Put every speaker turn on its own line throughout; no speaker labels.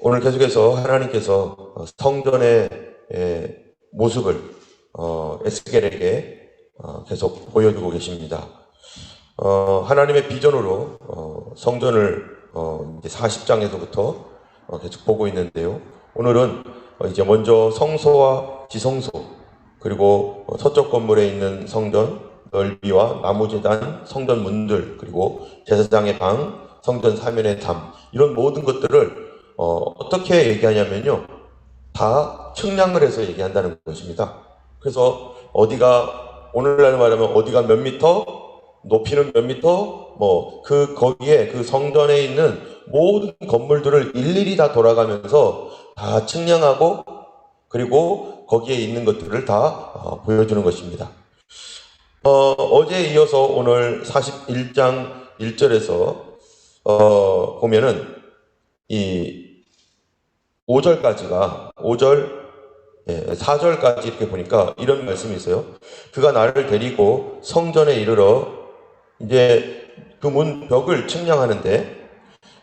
오늘 계속해서 하나님께서 성전의 모습을 에스겔에게 계속 보여주고 계십니다. 하나님의 비전으로 성전을 이제 40장에서부터 계속 보고 있는데요. 오늘은 이제 먼저 성소와 지성소, 그리고 서쪽 건물에 있는 성전 넓이와 나무제단, 성전 문들, 그리고 제사장의 방, 성전 사면의 담, 이런 모든 것들을 어떻게 얘기하냐면요, 다 측량을 해서 얘기한다는 것입니다. 그래서 어디가, 오늘날 말하면 어디가 몇 미터, 높이는 몇 미터, 거기에 그 성전에 있는 모든 건물들을 일일이 다 돌아가면서 다 측량하고, 그리고 거기에 있는 것들을 다 보여주는 것입니다. 어제에 이어서 오늘 41장 1절에서 보면은 이 5절까지가 4절까지 이렇게 보니까 이런 말씀이 있어요. 그가 나를 데리고 성전에 이르러 이제 그 문 벽을 측량하는데,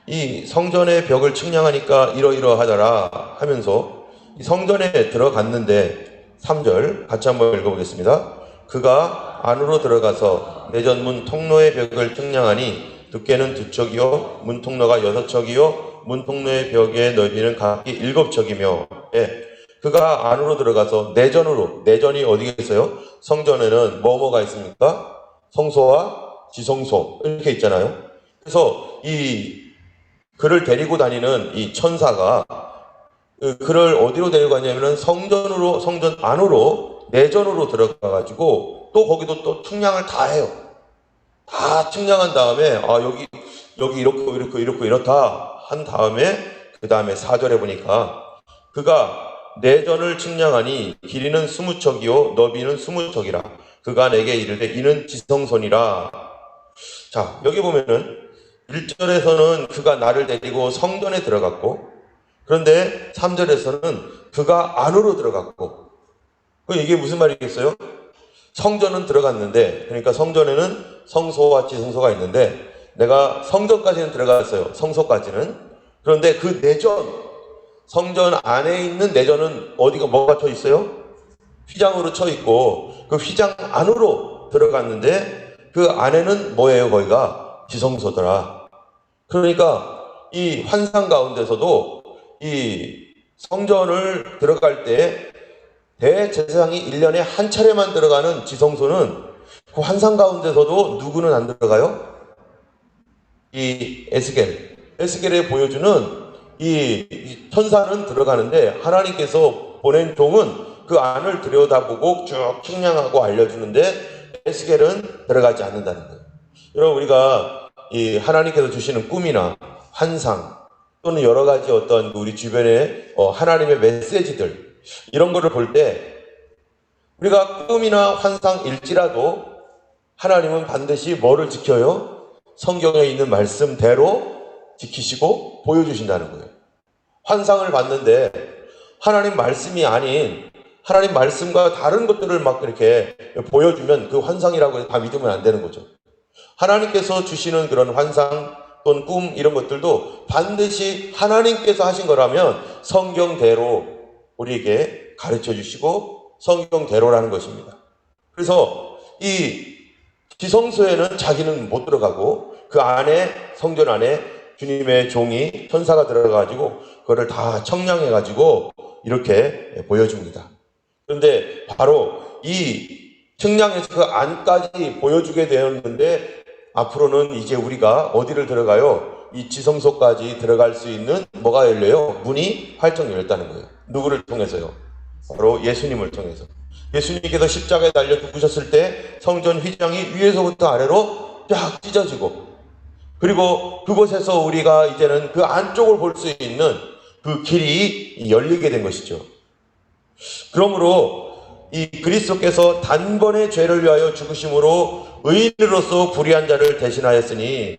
이 성전의 벽을 측량하니까 이러이러하더라 하면서 이 성전에 들어갔는데, 3절 같이 한번 읽어보겠습니다. 그가 안으로 들어가서 내전문 통로의 벽을 측량하니 두께는 2척이요 문 통로가 6척이요 문 통로의 벽의 넓이는 각기 7척이며, 그가 안으로 들어가서 내전이 어디겠어요? 성전에는 뭐가 있습니까? 성소와 지성소 이렇게 있잖아요. 그래서 이 그를 데리고 다니는 이 천사가 그를 어디로 데리고 가냐면은 성전 안으로 내전으로 들어가가지고 또 거기도 또 측량을 다 해요. 다 측량한 다음에 여기 이렇고 이렇다 한 다음에, 그 다음에 4절에 보니까 그가 내전을 측량하니 길이는 20척이요 너비는 20척이라. 그가 내게 이르되 이는 지성소니라. 자, 여기 보면은 1절에서는 그가 나를 데리고 성전에 들어갔고, 그런데 3절에서는 그가 안으로 들어갔고. 이게 무슨 말이겠어요? 성전은 들어갔는데, 그러니까 성전에는 성소와 지성소가 있는데 내가 성전까지는 들어갔어요. 성소까지는. 그런데 그 내전, 성전 안에 있는 내전은 뭐가 쳐 있어요? 휘장으로 쳐 있고, 그 휘장 안으로 들어갔는데 그 안에는 뭐예요? 거기가 지성소더라. 그러니까 이 환상 가운데서도 이 성전을 들어갈 때 대제사장이 1년에 한 차례만 들어가는 지성소는, 그 환상 가운데서도 누구는 안 들어가요? 이 에스겔에 보여주는 이 천사는 들어가는데, 하나님께서 보낸 종은 그 안을 들여다보고 쭉 측량하고 알려주는데 에스겔은 들어가지 않는다는 거예요. 여러분, 우리가 이 하나님께서 주시는 꿈이나 환상 또는 여러 가지 어떤 우리 주변에 하나님의 메시지들, 이런 거를 볼 때 우리가 꿈이나 환상일지라도 하나님은 반드시 뭐를 지켜요? 성경에 있는 말씀대로 지키시고 보여주신다는 거예요. 환상을 봤는데 하나님 말씀이 아닌 하나님 말씀과 다른 것들을 막 이렇게 보여주면 그 환상이라고 해서 다 믿으면 안 되는 거죠. 하나님께서 주시는 그런 환상 또는 꿈, 이런 것들도 반드시 하나님께서 하신 거라면 성경대로 우리에게 가르쳐 주시고 성경대로라는 것입니다. 그래서 이 지성소에는 자기는 못 들어가고, 그 안에, 성전 안에 주님의 종이, 천사가 들어가가지고 그거를 다 청량해가지고 이렇게 보여줍니다. 그런데 바로 이 측량에서 그 안까지 보여주게 되었는데, 앞으로는 이제 우리가 어디를 들어가요? 이 지성소까지 들어갈 수 있는 뭐가 열려요? 문이 활짝 열렸다는 거예요. 누구를 통해서요? 바로 예수님을 통해서. 예수님께서 십자가에 달려 죽으셨을 때 성전 휘장이 위에서부터 아래로 쫙 찢어지고, 그리고 그곳에서 우리가 이제는 그 안쪽을 볼 수 있는 그 길이 열리게 된 것이죠. 그러므로 이 그리스도께서 단번에 죄를 위하여 죽으심으로 의인으로서 불의한 자를 대신하였으니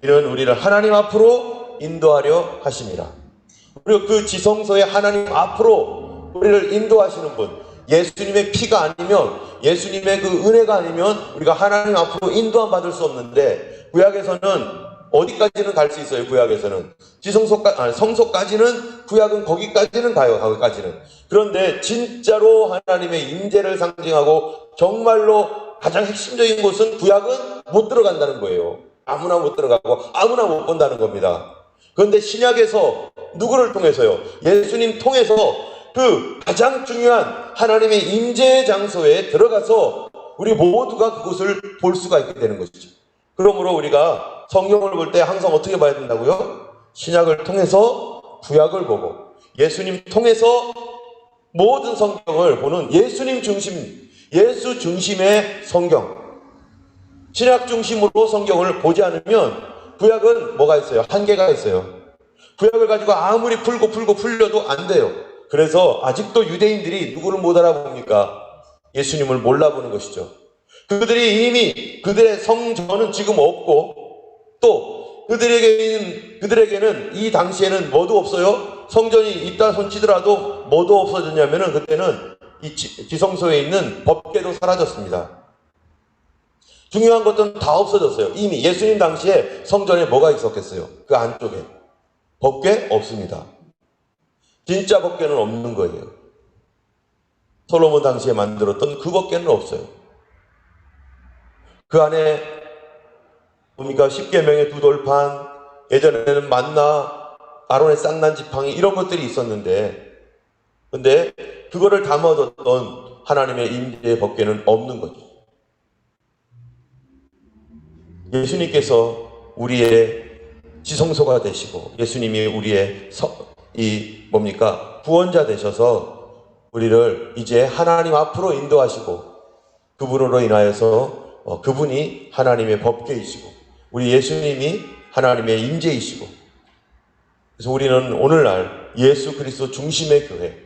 이는 우리를 하나님 앞으로 인도하려 하심이라. 그리고 그 지성소에 하나님 앞으로 우리를 인도하시는 분, 예수님의 피가 아니면, 예수님의 그 은혜가 아니면 우리가 하나님 앞으로 인도함 받을 수 없는데, 구약에서는 어디까지는 갈 수 있어요, 구약에서는. 성소까지는, 구약은 거기까지는 가요, 거기까지는. 그런데 진짜로 하나님의 임재를 상징하고 정말로 가장 핵심적인 곳은 구약은 못 들어간다는 거예요. 아무나 못 들어가고 아무나 못 본다는 겁니다. 그런데 신약에서 누구를 통해서요? 예수님 통해서 그 가장 중요한 하나님의 임재의 장소에 들어가서 우리 모두가 그곳을 볼 수가 있게 되는 것이죠. 그러므로 우리가 성경을 볼 때 항상 어떻게 봐야 된다고요? 신약을 통해서 구약을 보고 예수님 통해서 모든 성경을 보는 예수님 중심, 예수 중심의 성경, 신약 중심으로 성경을 보지 않으면 구약은 뭐가 있어요? 한계가 있어요. 구약을 가지고 아무리 풀려도 안 돼요. 그래서 아직도 유대인들이 누구를 못 알아봅니까? 예수님을 몰라보는 것이죠. 그들이 이미 그들의 성전은 지금 없고 또 그들에게는 이 당시에는 뭐도 없어요. 성전이 있다 손치더라도 뭐도 없어졌냐면은 그때는 이 지성소에 있는 법궤도 사라졌습니다. 중요한 것들은 다 없어졌어요. 이미 예수님 당시에 성전에 뭐가 있었겠어요? 그 안쪽에 법궤 없습니다. 진짜 법궤는 없는 거예요. 솔로몬 당시에 만들었던 그 법궤는 없어요. 그 안에 뭡니까? 십계명의 두 돌판, 예전에는 만나, 아론의 쌍난 지팡이 이런 것들이 있었는데, 근데 그거를 담아뒀던 하나님의 임재의 법궤는 없는 거죠. 예수님께서 우리의 지성소가 되시고 예수님이 우리의 구원자 되셔서 우리를 이제 하나님 앞으로 인도하시고 그분으로 인하여서 그분이 하나님의 법궤이시고 우리 예수님이 하나님의 임재이시고 그래서 우리는 오늘날 예수 그리스도 중심의 교회,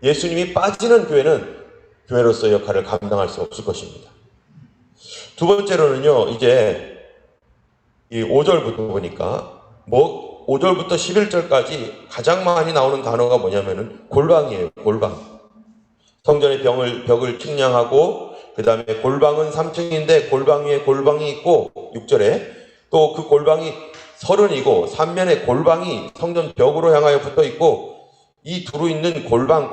예수님이 빠지는 교회는 교회로서의 역할을 감당할 수 없을 것입니다. 두 번째로는요, 이제 이 5절부터 보니까 5절부터 11절까지 가장 많이 나오는 단어가 뭐냐면은 골방이에요. 골방. 성전의 벽을 측량하고 그 다음에 골방은 3층인데 골방 위에 골방이 있고 6절에 또 그 골방이 30이고 3면에 골방이 성전 벽으로 향하여 붙어 있고 이 두루 있는 골방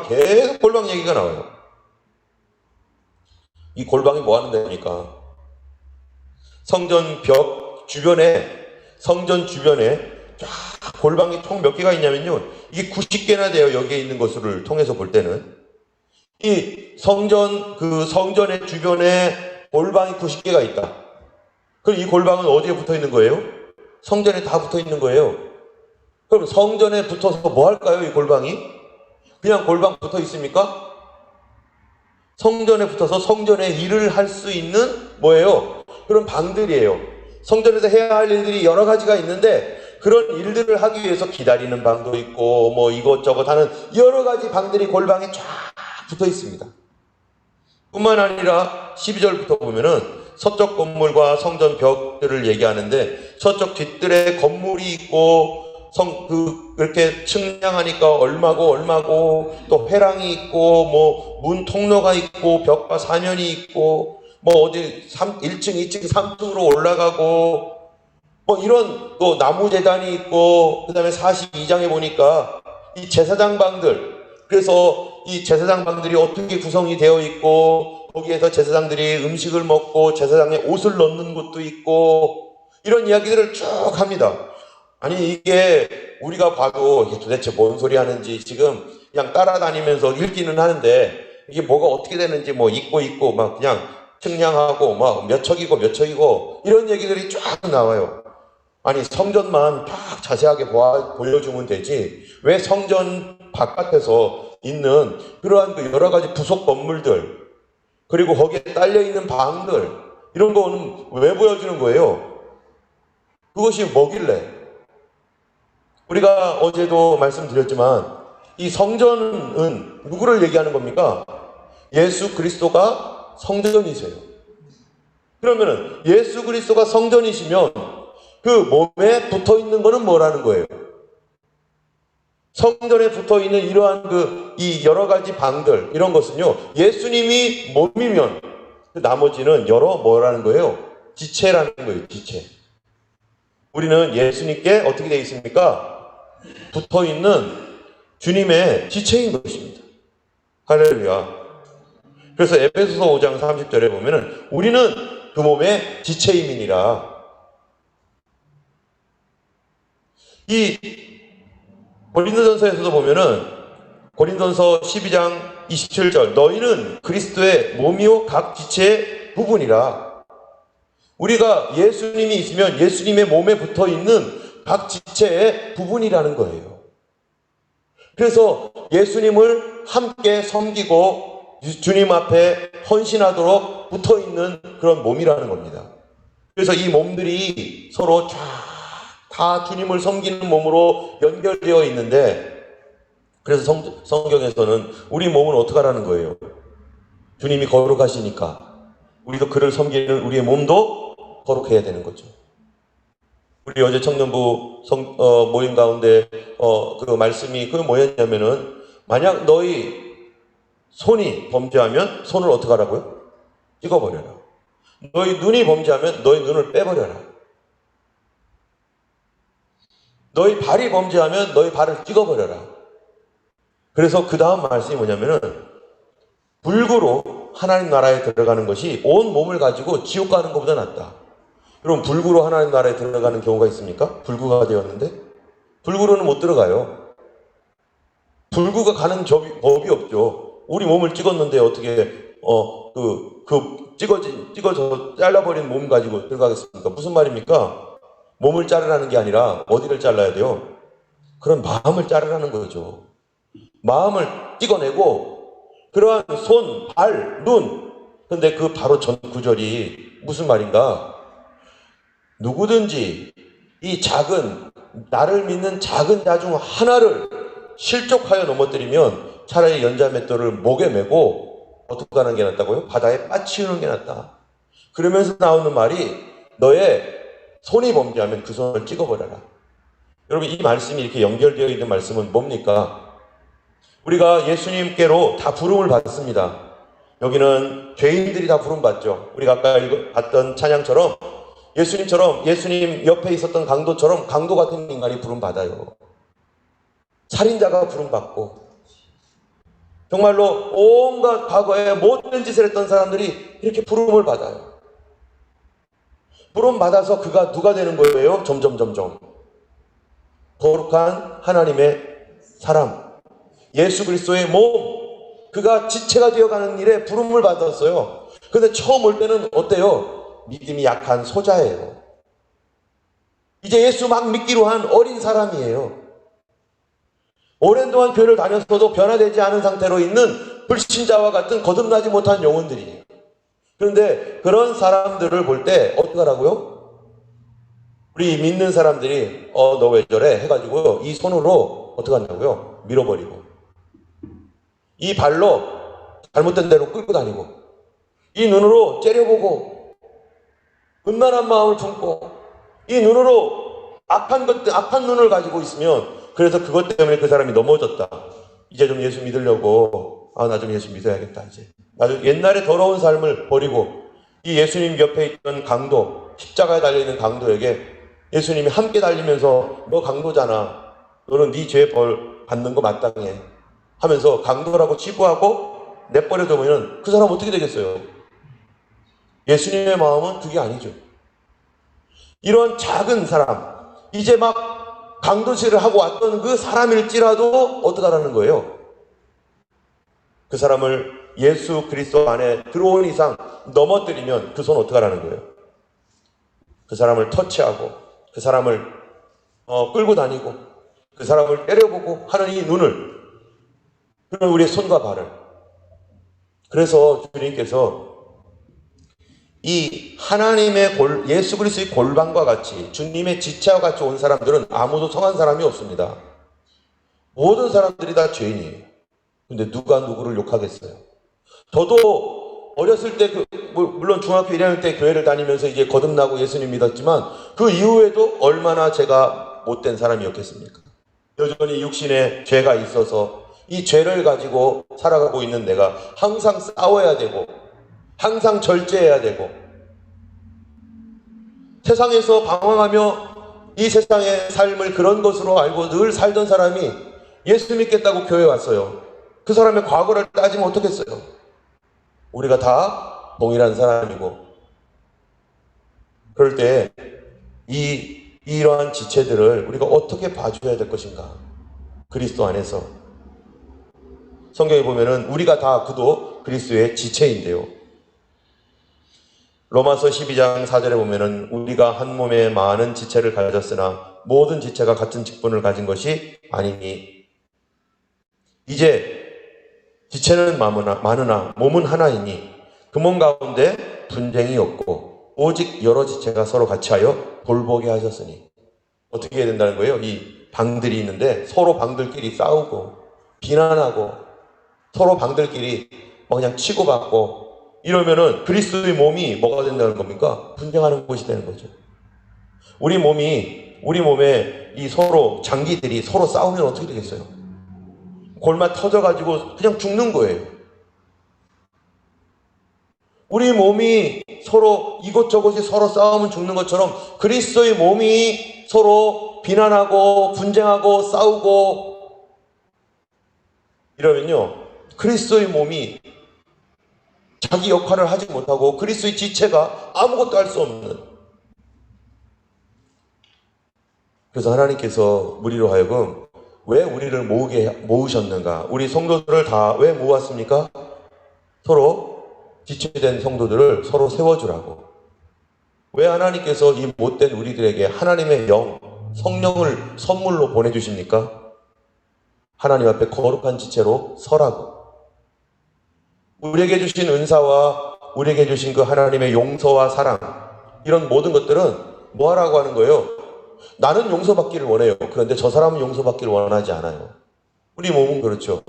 계속 골방 얘기가 나와요. 이 골방이 뭐 하는 데입니까? 성전 주변에 쫙 골방이 총 몇 개가 있냐면요. 이게 90개나 돼요. 여기에 있는 것을 통해서 볼 때는. 이 성전의 주변에 골방이 90개가 있다. 그럼 이 골방은 어디에 붙어 있는 거예요? 성전에 다 붙어 있는 거예요. 그럼 성전에 붙어서 뭐 할까요? 이 골방이? 그냥 골방 붙어 있습니까? 성전에 붙어서 성전의 일을 할 수 있는 뭐예요? 그런 방들이에요. 성전에서 해야 할 일들이 여러 가지가 있는데 그런 일들을 하기 위해서 기다리는 방도 있고 뭐 이것저것 하는 여러 가지 방들이 골방에 쫙 붙어 있습니다. 뿐만 아니라 12절부터 보면은 서쪽 건물과 성전 벽들을 얘기하는데 서쪽 뒷뜰에 건물이 있고 그렇게 측량하니까 얼마고 또 회랑이 있고 뭐 문 통로가 있고 벽과 사면이 있고 뭐 어디 1층, 2층, 3층으로 올라가고 뭐 이런 또 나무 제단이 있고 그다음에 42장에 보니까 이 제사장 방들, 그래서 이 제사장 방들이 어떻게 구성이 되어 있고 거기에서 제사장들이 음식을 먹고 제사장의 옷을 넣는 곳도 있고 이런 이야기들을 쭉 합니다. 아니 이게 우리가 봐도 이게 도대체 뭔 소리 하는지 지금 그냥 따라다니면서 읽기는 하는데 이게 뭐가 어떻게 되는지 뭐 읽고 막 그냥 측량하고 막 몇 척이고 이런 얘기들이 쫙 나와요. 아니 성전만 쫙 자세하게 보여주면 되지 왜 성전 바깥에서 있는 그러한 그 여러 가지 부속 건물들 그리고 거기에 딸려있는 방들 이런 거는 왜 보여주는 거예요? 그것이 뭐길래? 우리가 어제도 말씀드렸지만 이 성전은 누구를 얘기하는 겁니까? 예수 그리스도가 성전이세요. 그러면은 예수 그리스도가 성전이시면 그 몸에 붙어 있는 거는 뭐라는 거예요? 성전에 붙어 있는 이러한 이 여러 가지 방들 이런 것은요 예수님이 몸이면 그 나머지는 여러 뭐라는 거예요? 지체라는 거예요. 지체. 우리는 예수님께 어떻게 되어 있습니까? 붙어있는 주님의 지체인 것입니다. 할렐루야. 그래서 에베소서 5장 30절에 보면은 우리는 그 몸의 지체임이니라. 이 고린도전서에서도 보면은 고린도전서 12장 27절 너희는 그리스도의 몸이요 각 지체의 부분이라. 우리가 예수님이 있으면 예수님의 몸에 붙어있는 각 지체의 부분이라는 거예요. 그래서 예수님을 함께 섬기고 주님 앞에 헌신하도록 붙어있는 그런 몸이라는 겁니다. 그래서 이 몸들이 서로 다 주님을 섬기는 몸으로 연결되어 있는데, 그래서 성경에서는 우리 몸은 어떻게 하라는 거예요? 주님이 거룩하시니까 우리도 그를 섬기는 우리의 몸도 거룩해야 되는 거죠. 우리 어제 청년부 모임 가운데 그 말씀이 그 뭐였냐면은, 만약 너희 손이 범죄하면 손을 어떻게 하라고요? 찍어버려라. 너희 눈이 범죄하면 너희 눈을 빼버려라. 너희 발이 범죄하면 너희 발을 찍어버려라. 그래서 그 다음 말씀이 뭐냐면은, 불구로 하나님 나라에 들어가는 것이 온 몸을 가지고 지옥 가는 것보다 낫다. 여러분, 불구로 하나님 나라에 들어가는 경우가 있습니까? 불구가 되었는데? 불구로는 못 들어가요. 불구가 가는 법이 없죠. 우리 몸을 찍었는데 어떻게 찍어서 잘라버린 몸 가지고 들어가겠습니까? 무슨 말입니까? 몸을 자르라는 게 아니라 어디를 잘라야 돼요? 그런 마음을 자르라는 거죠. 마음을 찍어내고 그러한 손, 발, 눈. 근데 그 바로 전 구절이 무슨 말인가? 누구든지 이 나를 믿는 작은 자 중 하나를 실족하여 넘어뜨리면 차라리 연자맷돌을 목에 메고 어떻게 하는 게 낫다고요? 바다에 빠치우는 게 낫다. 그러면서 나오는 말이, 너의 손이 범죄하면 그 손을 찍어버려라. 여러분, 이 말씀이 이렇게 연결되어 있는 말씀은 뭡니까? 우리가 예수님께로 다 부름을 받습니다. 여기는 죄인들이 다 부름 받죠. 우리가 아까 봤던 찬양처럼 예수님처럼, 예수님 옆에 있었던 강도처럼 강도 같은 인간이 부름 받아요. 살인자가 부름 받고, 정말로 온갖 과거에 못된 짓을 했던 사람들이 이렇게 부름을 받아요. 부름 받아서 그가 누가 되는 거예요? 점점 거룩한 하나님의 사람, 예수 그리스도의 몸, 그가 지체가 되어가는 일에 부름을 받았어요. 그런데 처음 올 때는 어때요? 믿음이 약한 소자예요. 이제 예수 막 믿기로 한 어린 사람이에요. 오랜 동안 교회를 다녔어도 변화되지 않은 상태로 있는 불신자와 같은 거듭나지 못한 영혼들이에요. 그런데 그런 사람들을 볼 때 어떻게 하라고요? 우리 믿는 사람들이 너 왜 저래? 해가지고 이 손으로 어떻게 한다고요? 밀어버리고, 이 발로 잘못된 대로 끌고 다니고, 이 눈으로 째려보고, 음란한 마음을 품고, 이 눈으로 악한 눈을 가지고 있으면, 그래서 그것 때문에 그 사람이 넘어졌다. 이제 좀 예수 믿으려고, 나 좀 예수 믿어야겠다. 이제 나도 옛날에 더러운 삶을 버리고, 이 예수님 옆에 있던 강도, 십자가에 달려있는 강도에게 예수님이 함께 달리면서, 너 강도잖아, 너는 네 죄 벌 받는 거 마땅해 하면서 강도라고 치부하고 내버려두면 그 사람 어떻게 되겠어요? 예수님의 마음은 그게 아니죠. 이런 작은 사람, 이제 막 강도질을 하고 왔던 그 사람일지라도 어떡하라는 거예요? 그 사람을 예수 그리스도 안에 들어온 이상 넘어뜨리면 그 손 어떡하라는 거예요? 그 사람을 터치하고, 그 사람을 끌고 다니고, 그 사람을 때려보고 하는 이 눈을, 그런 우리의 손과 발을. 그래서 주님께서 이 하나님의 예수 그리스도의 골방과 같이, 주님의 지체와 같이 온 사람들은 아무도 성한 사람이 없습니다. 모든 사람들이 다 죄인이에요. 근데 누가 누구를 욕하겠어요? 저도 어렸을 때 물론 중학교 1학년 때 교회를 다니면서 이제 거듭나고 예수님 믿었지만, 그 이후에도 얼마나 제가 못된 사람이었겠습니까? 여전히 육신에 죄가 있어서 이 죄를 가지고 살아가고 있는 내가 항상 싸워야 되고, 항상 절제해야 되고, 세상에서 방황하며 이 세상의 삶을 그런 것으로 알고 늘 살던 사람이 예수 믿겠다고 교회에 왔어요. 그 사람의 과거를 따지면 어떻겠어요? 우리가 다 동일한 사람이고. 그럴 때 이러한 지체들을 우리가 어떻게 봐줘야 될 것인가? 그리스도 안에서. 성경에 보면은 우리가 다 그도 그리스도의 지체인데요. 로마서 12장 4절에 보면은 우리가 한 몸에 많은 지체를 가졌으나 모든 지체가 같은 직분을 가진 것이 아니니 이제 지체는 많으나 몸은 하나이니 그 몸 가운데 분쟁이 없고 오직 여러 지체가 서로 같이 하여 돌보게 하셨으니. 어떻게 해야 된다는 거예요? 이 방들이 있는데 서로 방들끼리 싸우고 비난하고 서로 방들끼리 그냥 치고받고 이러면은 그리스도의 몸이 뭐가 된다는 겁니까? 분쟁하는 것이 되는 거죠. 우리 몸에 이 서로 장기들이 서로 싸우면 어떻게 되겠어요? 골마 터져가지고 그냥 죽는 거예요. 우리 몸이 서로 이것저것이 서로 싸우면 죽는 것처럼 그리스도의 몸이 서로 비난하고 분쟁하고 싸우고 이러면요, 그리스도의 몸이 자기 역할을 하지 못하고 그리스도의 지체가 아무것도 할 수 없는. 그래서 하나님께서 우리로 하여금 왜 우리를 모으셨는가? 우리 성도들을 다 왜 모았습니까? 서로 지체된 성도들을 서로 세워주라고. 왜 하나님께서 이 못된 우리들에게 하나님의 영, 성령을 선물로 보내주십니까? 하나님 앞에 거룩한 지체로 서라고. 우리에게 주신 은사와 우리에게 주신 그 하나님의 용서와 사랑, 이런 모든 것들은 뭐 하라고 하는 거예요? 나는 용서받기를 원해요. 그런데 저 사람은 용서받기를 원하지 않아요. 우리 몸은 그렇죠.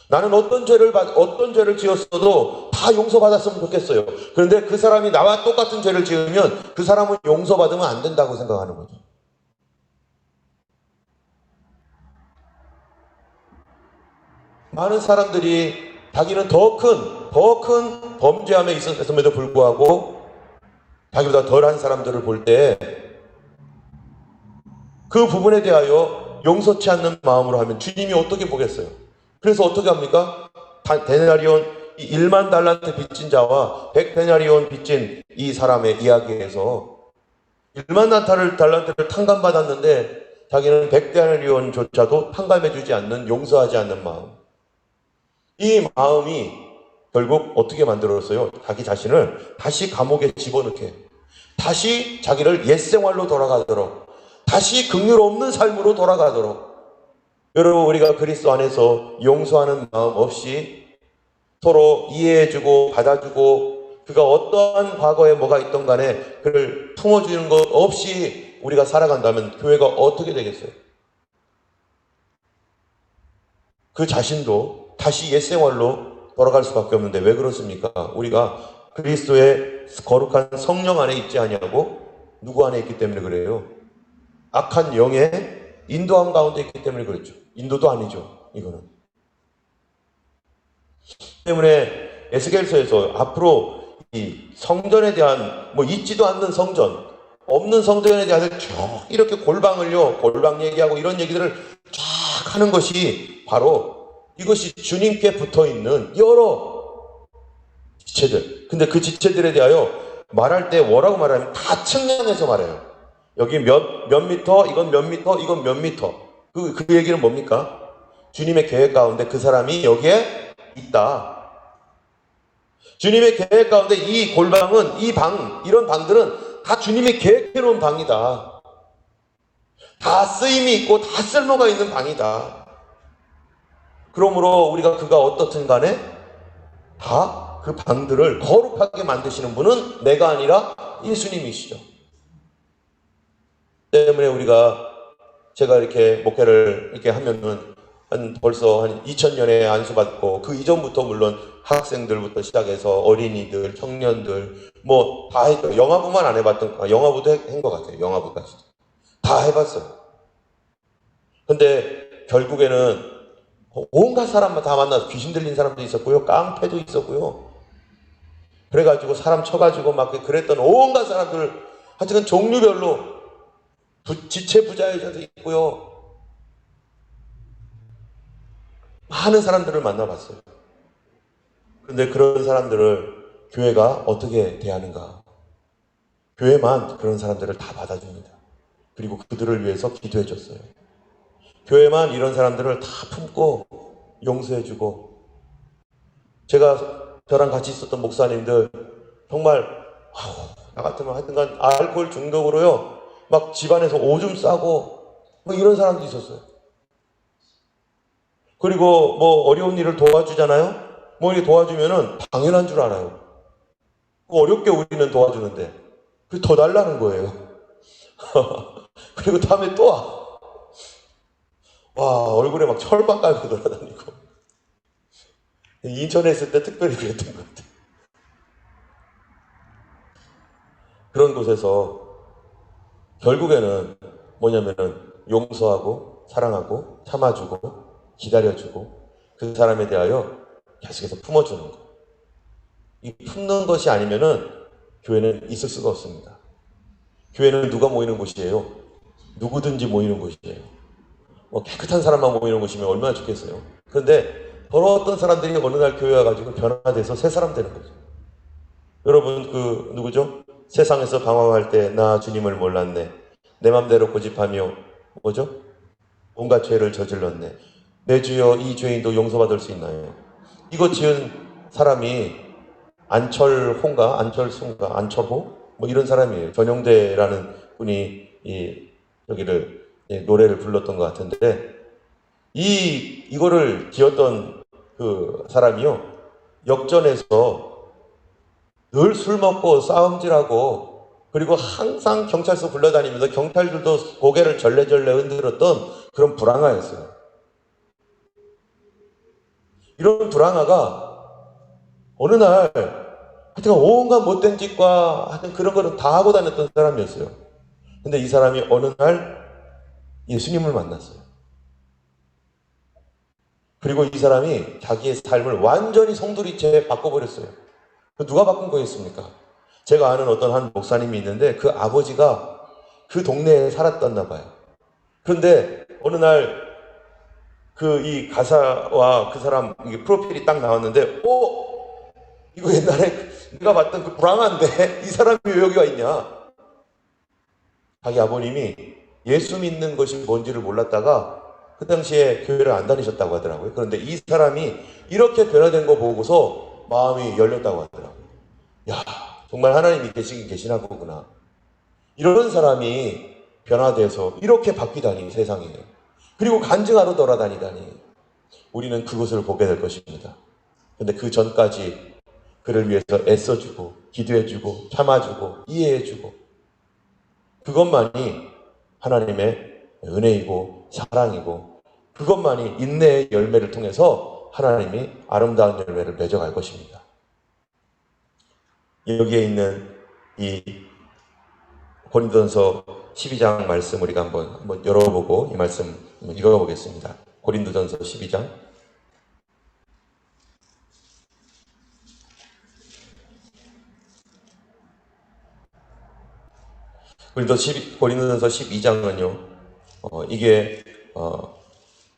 나는 어떤 죄를 지었어도 다 용서받았으면 좋겠어요. 그런데 그 사람이 나와 똑같은 죄를 지으면 그 사람은 용서받으면 안 된다고 생각하는 거죠. 많은 사람들이 자기는 더 큰 범죄함에 있었음에도 불구하고 자기보다 덜한 사람들을 볼 때 그 부분에 대하여 용서치 않는 마음으로 하면 주님이 어떻게 보겠어요? 그래서 어떻게 합니까? 데나리온 1만 달란트 빚진 자와 100데나리온 빚진 이 사람의 이야기에서 1만 달란트를 탕감받았는데 자기는 100데나리온조차도 탕감해주지 않는, 용서하지 않는 마음. 이 마음이 결국 어떻게 만들었어요? 자기 자신을 다시 감옥에 집어넣게, 다시 자기를 옛생활로 돌아가도록, 다시 긍휼 없는 삶으로 돌아가도록. 여러분, 우리가 그리스도 안에서 용서하는 마음 없이 서로 이해해주고 받아주고 그가 어떠한 과거에 뭐가 있던 간에 그를 품어주는 것 없이 우리가 살아간다면 교회가 어떻게 되겠어요? 그 자신도 다시 옛생활로 돌아갈 수밖에 없는데 왜 그렇습니까? 우리가 그리스도의 거룩한 성령 안에 있지 아니하고 누구 안에 있기 때문에 그래요? 악한 영의 인도함 가운데 있기 때문에 그렇죠. 인도도 아니죠, 이거는. 때문에 에스겔서에서 앞으로 이 성전에 대한 있지도 않는 성전, 없는 성전에 대해서 쭉 이렇게 골방 얘기하고 이런 얘기들을 쫙 하는 것이 바로 이것이 주님께 붙어있는 여러 지체들. 근데 그 지체들에 대하여 말할 때 뭐라고 말하면 다 측량해서 말해요. 여기 몇 미터, 이건 몇 미터, 이건 몇 미터. 그 얘기는 뭡니까? 주님의 계획 가운데 그 사람이 여기에 있다. 주님의 계획 가운데 이 골방은, 이런 방들은 다 주님이 계획해놓은 방이다. 다 쓰임이 있고 다 쓸모가 있는 방이다. 그러므로 우리가 그가 어떻든 간에 다 그 방들을 거룩하게 만드시는 분은 내가 아니라 예수님이시죠. 때문에 제가 이렇게 목회를 이렇게 하면은 벌써 한 2000년에 안수받고 그 이전부터 물론 학생들부터 시작해서 어린이들, 청년들 다 했죠. 영화부만 안 해봤던, 영화부도 한 것 같아요. 영화부까지 다 해봤어요. 근데 결국에는 온갖 사람만 다 만나서 귀신 들린 사람도 있었고요, 깡패도 있었고요. 그래가지고 사람 쳐가지고 막 그랬던 온갖 사람들, 하여튼 종류별로 지체 부자여자도 있고요. 많은 사람들을 만나봤어요. 그런데 그런 사람들을 교회가 어떻게 대하는가? 교회만 그런 사람들을 다 받아줍니다. 그리고 그들을 위해서 기도해 줬어요. 교회만 이런 사람들을 다 품고 용서해주고, 저랑 같이 있었던 목사님들 정말 나 같으면 하여튼간 알코올 중독으로요 막 집안에서 오줌 싸고 뭐 이런 사람도 있었어요. 그리고 뭐 어려운 일을 도와주잖아요. 뭐 이렇게 도와주면은 당연한 줄 알아요. 어렵게 우리는 도와주는데 그게 더 달라는 거예요. 그리고 다음에 또 와. 와, 얼굴에 막 철판 깔고 돌아다니고. 인천에 있을 때 특별히 그랬던 것 같아요. 그런 곳에서 결국에는 뭐냐면은 용서하고 사랑하고 참아주고 기다려주고 그 사람에 대하여 계속해서 품어주는 것. 이 품는 것이 아니면은 교회는 있을 수가 없습니다. 교회는 누가 모이는 곳이에요? 누구든지 모이는 곳이에요. 뭐 깨끗한 사람만 모이는 곳이면 얼마나 좋겠어요. 그런데 더러웠던 사람들이 어느 날 교회 와가지고 변화돼서 새 사람 되는 거죠. 여러분 누구죠? 세상에서 방황할 때 나 주님을 몰랐네. 내 맘대로 고집하며 뭐죠? 온갖 죄를 저질렀네. 내 주여 이 죄인도 용서받을 수 있나요? 이거 지은 사람이 안철순가 안철호 뭐 이런 사람이에요. 전용대라는 분이 여기를 노래를 불렀던 것 같은데 이거를 지었던 그 사람이요 역전에서 늘 술 먹고 싸움질하고 그리고 항상 경찰서 불러다니면서 경찰들도 고개를 절레절레 흔들었던 그런 불황아였어요. 이런 불황아가 어느 날 하여튼 온갖 못된 짓과 하여튼 그런 거는 다 하고 다녔던 사람이었어요. 근데 이 사람이 어느 날 예수님을 만났어요. 그리고 이 사람이 자기의 삶을 완전히 송두리째 바꿔버렸어요. 누가 바꾼 거였습니까? 제가 아는 어떤 한 목사님이 있는데 그 아버지가 그 동네에 살았었나 봐요. 그런데 어느 날 이 가사와 그 사람 프로필이 딱 나왔는데 이거 옛날에 내가 봤던 그 불황한데 이 사람이 왜 여기 와 있냐? 자기 아버님이 예수 믿는 것이 뭔지를 몰랐다가 그 당시에 교회를 안 다니셨다고 하더라고요. 그런데 이 사람이 이렇게 변화된 거 보고서 마음이 열렸다고 하더라고요. 야, 정말 하나님이 계시긴 계시나 보구나. 이런 사람이 변화돼서 이렇게 바뀌다니 세상에. 그리고 간증하러 돌아다니다니. 우리는 그것을 보게 될 것입니다. 근데 그 전까지 그를 위해서 애써주고 기도해주고 참아주고 이해해주고 그것만이 하나님의 은혜이고 사랑이고 그것만이 인내의 열매를 통해서 하나님이 아름다운 열매를 맺어갈 것입니다. 여기에 있는 이 고린도전서 12장 말씀 우리가 한번 열어보고 이 말씀 읽어보겠습니다. 고린도전서 12장 고린도전서 12장은요 이게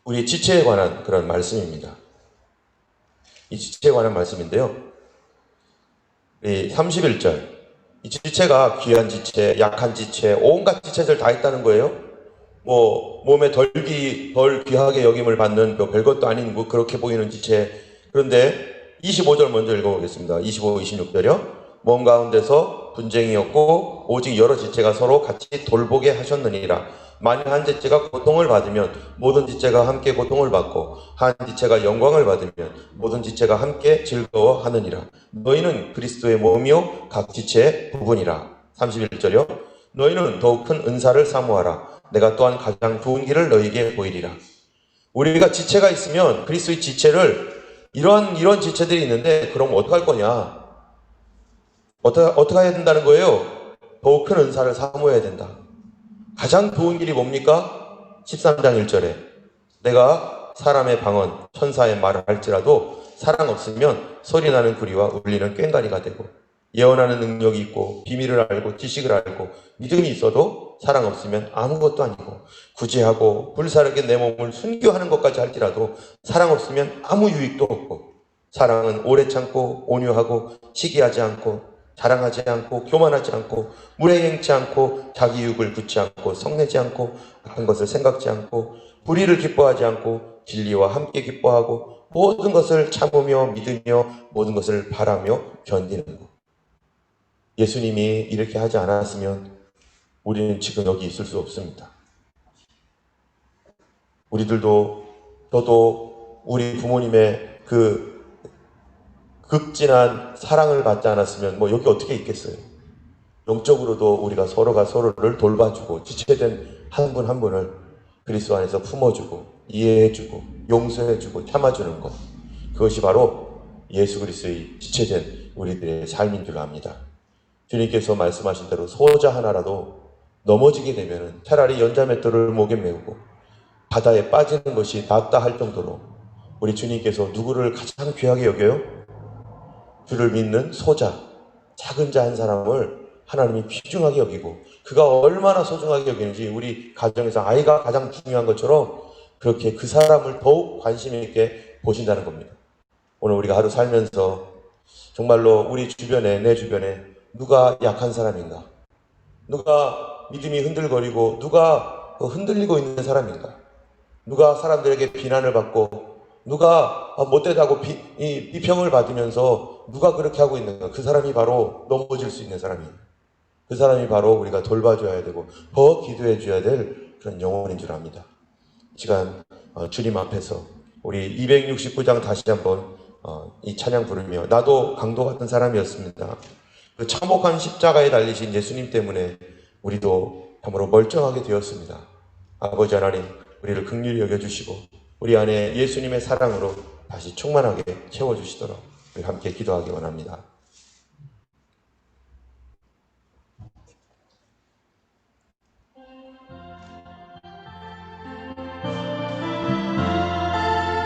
우리 지체에 관한 그런 말씀입니다. 이 지체에 관한 말씀인데요. 이 31절 이 지체가 귀한 지체, 약한 지체, 온갖 지체들 다 있다는 거예요. 뭐 몸에 덜 귀하게 여김을 받는 별것도 아닌 그렇게 보이는 지체. 그런데 25절 먼저 읽어보겠습니다. 25, 26절이요. 몸 가운데서 분쟁이 없고 오직 여러 지체가 서로 같이 돌보게 하셨느니라. 만일 한 지체가 고통을 받으면 모든 지체가 함께 고통을 받고 한 지체가 영광을 받으면 모든 지체가 함께 즐거워하느니라. 너희는 그리스도의 몸이요 각 지체의 부분이라. 31절이요. 너희는 더욱 큰 은사를 사모하라. 내가 또한 가장 좋은 길을 너희에게 보이리라. 우리가 지체가 있으면 그리스도의 지체를 이런 지체들이 있는데 그럼 어떡할 거냐? 어떻게 해야 된다는 거예요? 더욱 큰 은사를 사모해야 된다. 가장 좋은 길이 뭡니까? 13장 1절에 내가 사람의 방언, 천사의 말을 할지라도 사랑 없으면 소리나는 구리와 울리는 꽹과리가 되고 예언하는 능력이 있고 비밀을 알고 지식을 알고 믿음이 있어도 사랑 없으면 아무것도 아니고 구제하고 불사르게 내 몸을 순교하는 것까지 할지라도 사랑 없으면 아무 유익도 없고 사랑은 오래 참고 온유하고 시기하지 않고 자랑하지 않고 교만하지 않고 무례행치 않고 자기 유익을 굳지 않고 성내지 않고 악한 것을 생각지 않고 불의를 기뻐하지 않고 진리와 함께 기뻐하고 모든 것을 참으며 믿으며 모든 것을 바라며 견디는 것. 예수님이 이렇게 하지 않았으면 우리는 지금 여기 있을 수 없습니다. 우리들도 저도 우리 부모님의 그 극진한 사랑을 받지 않았으면 여기 어떻게 있겠어요? 영적으로도 우리가 서로가 서로를 돌봐주고 지체된 한 분 한 분을 그리스도 안에서 품어주고 이해해주고 용서해주고 참아주는 것, 그것이 바로 예수 그리스도의 지체된 우리들의 삶인 줄 압니다. 주님께서 말씀하신 대로 소자 하나라도 넘어지게 되면 차라리 연자맷돌을 목에 메우고 바다에 빠지는 것이 낫다 할 정도로 우리 주님께서 누구를 가장 귀하게 여겨요? 주를 믿는 소자, 작은 자 한 사람을 하나님이 귀중하게 여기고 그가 얼마나 소중하게 여기는지 우리 가정에서 아이가 가장 중요한 것처럼 그렇게 그 사람을 더욱 관심 있게 보신다는 겁니다. 오늘 우리가 하루 살면서 정말로 우리 주변에, 내 주변에 누가 약한 사람인가? 누가 믿음이 흔들거리고 누가 흔들리고 있는 사람인가? 누가 사람들에게 비난을 받고 누가 못되다고 비평을 받으면서 누가 그렇게 하고 있는가? 그 사람이 바로 넘어질 수 있는 사람이에요. 그 사람이 바로 우리가 돌봐줘야 되고 더 기도해 줘야 될 그런 영혼인 줄 압니다. 이 시간 주님 앞에서 우리 269장 다시 한번 이 찬양 부르며 나도 강도 같은 사람이었습니다. 그 참혹한 십자가에 달리신 예수님 때문에 우리도 참으로 멀쩡하게 되었습니다. 아버지 하나님, 우리를 긍휼히 여겨주시고 우리 안에 예수님의 사랑으로 다시 충만하게 채워주시도록 우리 함께 기도하기 원합니다.